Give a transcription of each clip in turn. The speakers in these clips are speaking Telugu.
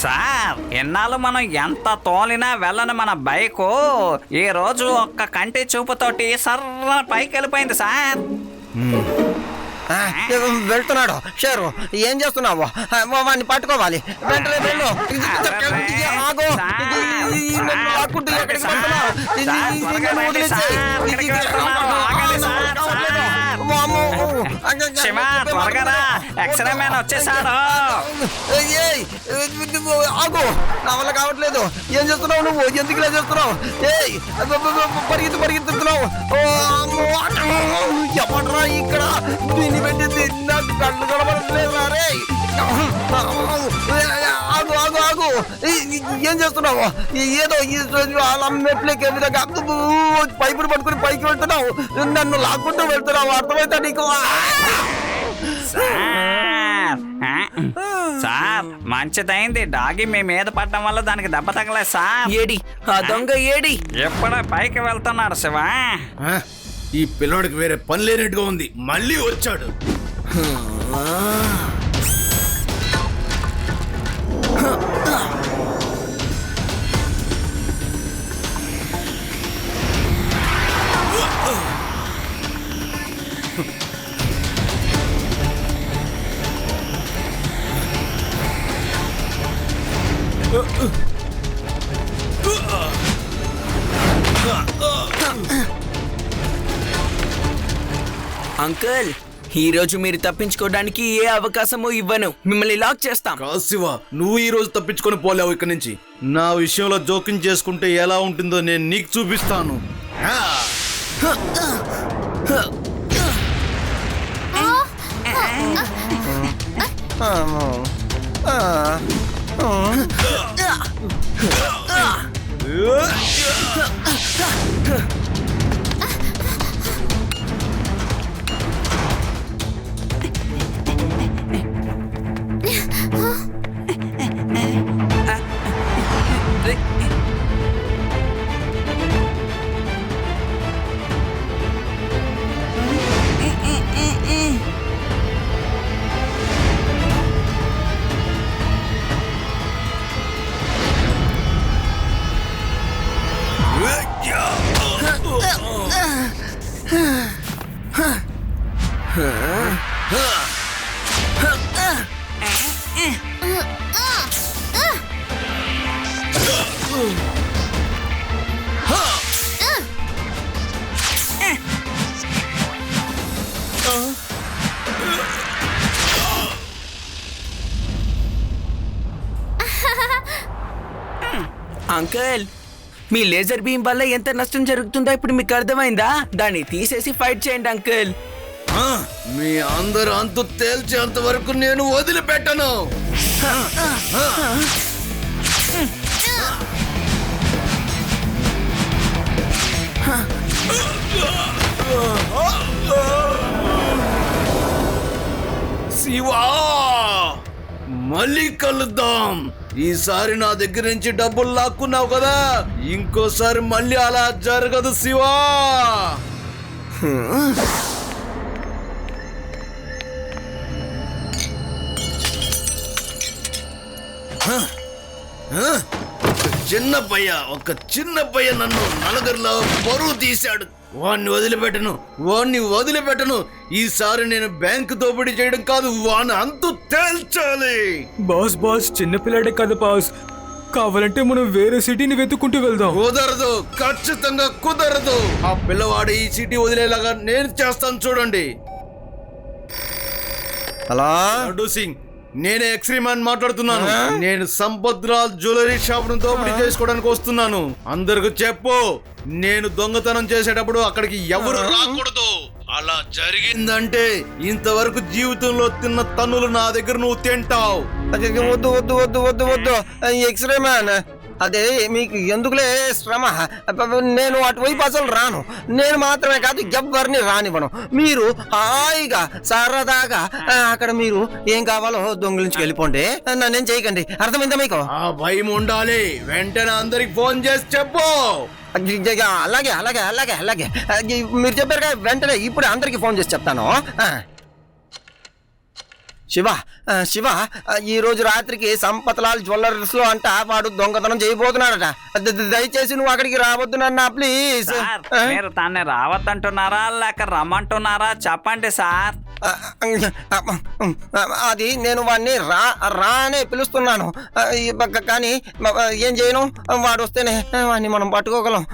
సార్, ఎన్నాళ్ళు మనం ఎంత తోలినా వెళ్ళని మన బైకు ఈ రోజు ఒక్క కంటి చూపుతోటి సర్ర పైకి వెళ్ళిపోయింది సార్. వెళ్తున్నాడు. షేరు, ఏం చేస్తున్నావు? వాడిని పట్టుకోవాలి. వెంటనే వెళ్ళు. ఆగు. ఎక్స్రే మ్యాన్ వచ్చేసాడు. ఆగు, నా వల్ల కావట్లేదు. ఏం చేస్తున్నావు నువ్వు? ఎందుకు ఇలా చేస్తున్నావు? పరిగెత్తుతున్నావు. ఎవడరా ఇక్కడ దీన్ని పెట్టింది? నాకు కళ్ళు కనబడట్లేదు. రే ఆగు ఆగు ఆగు, ఏం చేస్తున్నావు? ఏదో అలా మెట్లకి విధంగా పైపులు పట్టుకుని పైకి వెళ్తున్నావు. నన్ను లాక్కుంటూ వెళ్తున్నావు. అర్థమైతే నీకు? సార్, మంచిదైంది డాగి మీ మీద పడడం వల్ల దానికి దెబ్బ తగలేదు సార్. ఏడి ఆ దొంగ? ఏడి ఎప్పుడే పైకి వెళ్తున్నాడు శివా. ఈ పిల్లోడికి వేరే పని లేనట్టుగా ఉంది. మళ్ళీ వచ్చాడు. అంకుల్, ఈ రోజు మీరు తప్పించుకోవడానికి ఏ అవకాశమూ ఇవ్వను. మిమ్మల్ని లాక్ చేస్తాం. కాశివా, నువ్వు ఈ రోజు తప్పించుకొని పోలేవు ఇక్కడి నుంచి. నా విషయంలో జోక్యం చేసుకుంటే ఎలా ఉంటుందో నేను నీకు చూపిస్తాను. అంకుల్, మీ లేజర్ బీమ్ వల్ల ఎంత నష్టం జరుగుతుందో ఇప్పుడు మీకు అర్థమైందా? దాన్ని తీసేసి ఫైట్ చేయండి అంకుల్. మీ అందరూ అంతు తేల్చేంత వరకు నేను వదిలిపెట్టను. శివా, మళ్ళీ కలుద్దాం. ఈసారి నా దగ్గర నుంచి డబ్బులు లాక్కున్నావు కదా, ఇంకోసారి మళ్ళీ అలా జరగదు శివా. ఒక చిన్న పయ్య నన్ను నలుగురిలో బరువు తీశాడు. వాణ్ణి వదిలిపెట్టను. ఈసారి నేను బ్యాంకు దోపిడీ చేయడం కాదు, వాణ్ణి అంతు తేల్చాలి. బాస్ చిన్నపిల్లాడే కదా బాస్, కావాలంటే మనం వేరే సిటీని వెతుక్కుంటూ వెళ్దాం. కుదరదు, ఖచ్చితంగా కుదరదు. ఆ పిల్లవాడు ఈ సిటీ వదిలేలాగా నేను చేస్తాను చూడండి. హలో సింగ్, నేనే ఎక్స్ట్రీమాన్ మాట్లాడుతున్నాను. నేను సంపత్రాల్ జ్యువెలరీ షాప్ ను దోపిడీ చేసుకోవడానికి వస్తున్నాను. అందరికి చెప్పు, నేను దొంగతనం చేసేటప్పుడు అక్కడికి ఎవరు రాకూడదు. అలా జరిగిందంటే ఇంతవరకు జీవితంలో తిన్న తన్నులు నా దగ్గర నువ్వు తింటావు. వద్దు. ఎక్స్రే మ్యాన్, అదే మీకు ఎందుకులే శ్రమ. నేను అటువైపు అసలు రాను. నేను మాత్రమే కాదు, ఎవ్వరిని రానివ్వను. మీరు హాయిగా సరదాగా అక్కడ మీరు ఏం కావాలో దొంగిలించుకు వెళ్ళిపోండి. నన్నేం చేయకండి. అర్థమైందా మీకు? ఆ భయం ఉండాలి. వెంటనే అందరికి ఫోన్ చేసి చెప్పు. అలాగే అలాగే అలాగే అలాగే మీరు చెప్పారు కదా, వెంటనే ఇప్పుడు అందరికి ఫోన్ చేసి చెప్తాను. శివ శివ, ఈ రోజు రాత్రికి సంపత్లాల్ జ్యువెలర్స్ లో అంట వాడు దొంగతనం చేయబోతున్నాడట. దయచేసి నువ్వు అక్కడికి రావద్దు నాన్న, ప్లీజ్. సార్, మీరు దాన్ని రావద్దంటున్నారా లేక రమ్మంటున్నారా చెప్పండి సార్. అది నేను వాడిని రా అనే పిలుస్తున్నాను, కానీ ఏం చేయను, వాడు వస్తేనే వాడిని మనం పట్టుకోగలం.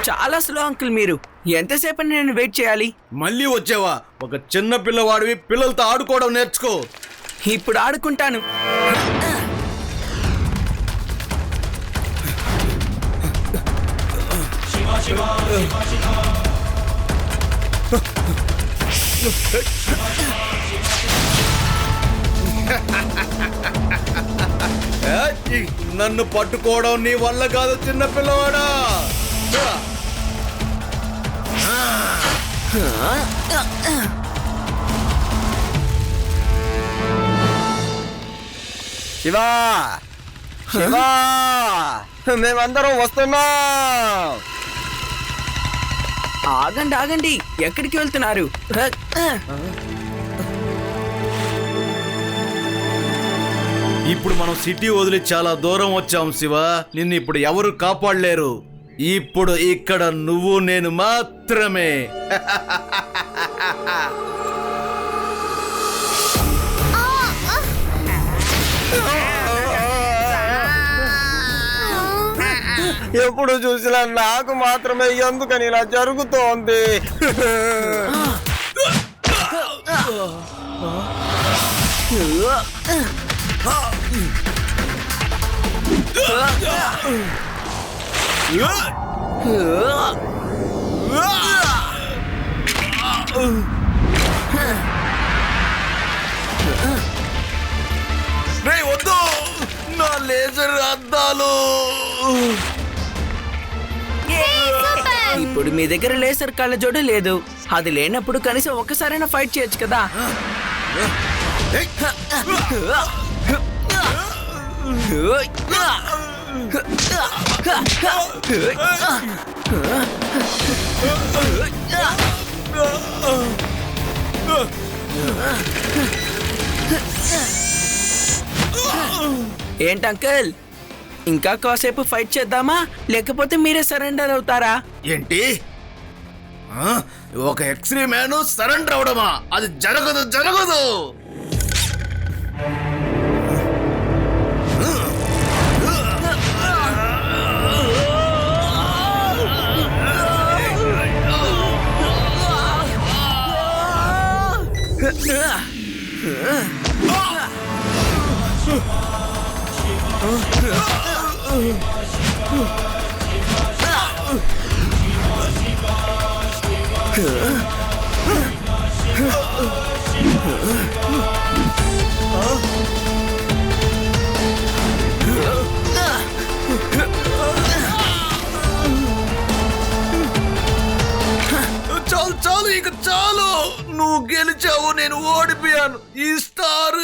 చాలా స్లో అంకుల్. మీరు ఎంతసేపు నేను వెయిట్ చేయాలి? మళ్ళీ వచ్చావా? ఒక చిన్న పిల్లవాడివి, పిల్లలతో ఆడుకోవడం నేర్చుకో. ఇప్పుడు ఆడుకుంటాను. నన్ను పట్టుకోవడం నీ వల్ల కాదు చిన్న పిల్లవాడా. శివా శివా, మేమందరం వస్తున్నాం. ఆగండి ఆగండి, ఎక్కడికి వెళ్తున్నారు? ఇప్పుడు మనం సిటీ వదిలి చాలా దూరం వచ్చాం శివ. నిన్ను ఇప్పుడు ఎవరు కాపాడలేరు. ఇప్పుడు ఇక్కడ నువ్వు నేను మాత్రమే. ఎప్పుడు చూసినా నాకు మాత్రమే ఎందుకని ఇలా జరుగుతోంది? వద్దు, నా లేజర్ అద్దాలు. ఇప్పుడు మీ దగ్గర లేసర్ కళ్ళజోడు లేదు. అది లేనప్పుడు కనీసం ఒక్కసారైనా ఫైట్ చేయొచ్చు కదా. ఏంటంకల్, ఇంకా కాసేపు ఫైట్ చేద్దామా లేకపోతే మీరే సరెండర్ అవుతారా? ఏంటి? ఒక ఎక్స్రే మ్యాన్ సరెండర్ అవడమా? అది జరగదు జరగదు. చాలు చాలు, ఇక చాలు. నువ్వు గెలిచావు, నేను ఓడిపోయాను. ఈ స్టార్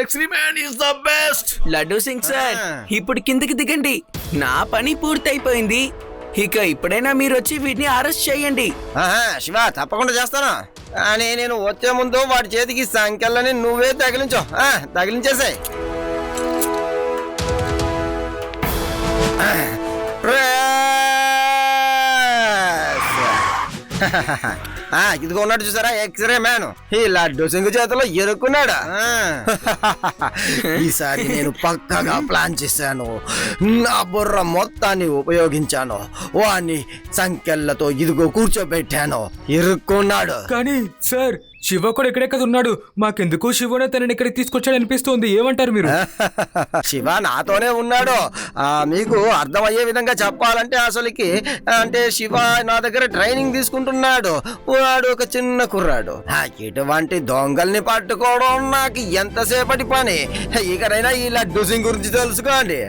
ఎక్స్రీ man is the best. Laddu Singh sir, ఇప్పుడు కిందకి దిగండి. నా పని పూర్తయిపోయింది. ఇక ఇప్పుడైనా మీరు వచ్చి వీటిని అరెస్ట్ చేయండి. శివ, తప్పకుండా చేస్తాను. కానీ నేను వచ్చే ముందు వాడి చేతికి సంఖ్యలని నువ్వే తగిలించు. తగిలించేసాయి. ఇదిగో ఉన్నాడు చూసారా ఎక్స్రే మ్యాన్. ఈ లడ్డు సింగు చేతిలో ఇరుక్కున్నాడు. ఈసారి నేను పక్కగా ప్లాన్ చేశాను. నా బుర్ర మొత్తాన్ని ఉపయోగించాను. వాణ్ణి సంకెళ్లతో ఇదిగో కూర్చోబెట్టాను. ఇరుక్కున్నాడు. కానీ సార్ శివ కూడా ఇక్కడే కదా ఉన్నాడు. మాకెందుకు శివనే తనని ఇక్కడికి తీసుకొచ్చాడు అనిపిస్తోంది. ఏమంటారు మీరు? శివ నాతోనే ఉన్నాడు. మీకు అర్థమయ్యే విధంగా చెప్పాలంటే అసలుకి అంటే శివ నా దగ్గర ట్రైనింగ్ తీసుకుంటున్నాడు. వాడు ఒక చిన్న కుర్రాడు. ఇటువంటి దొంగల్ని పట్టుకోవడం నాకు ఎంతసేపటి పని. ఇకనైనా ఈ లడ్డు సింగ్ గురించి తెలుసుకోండి.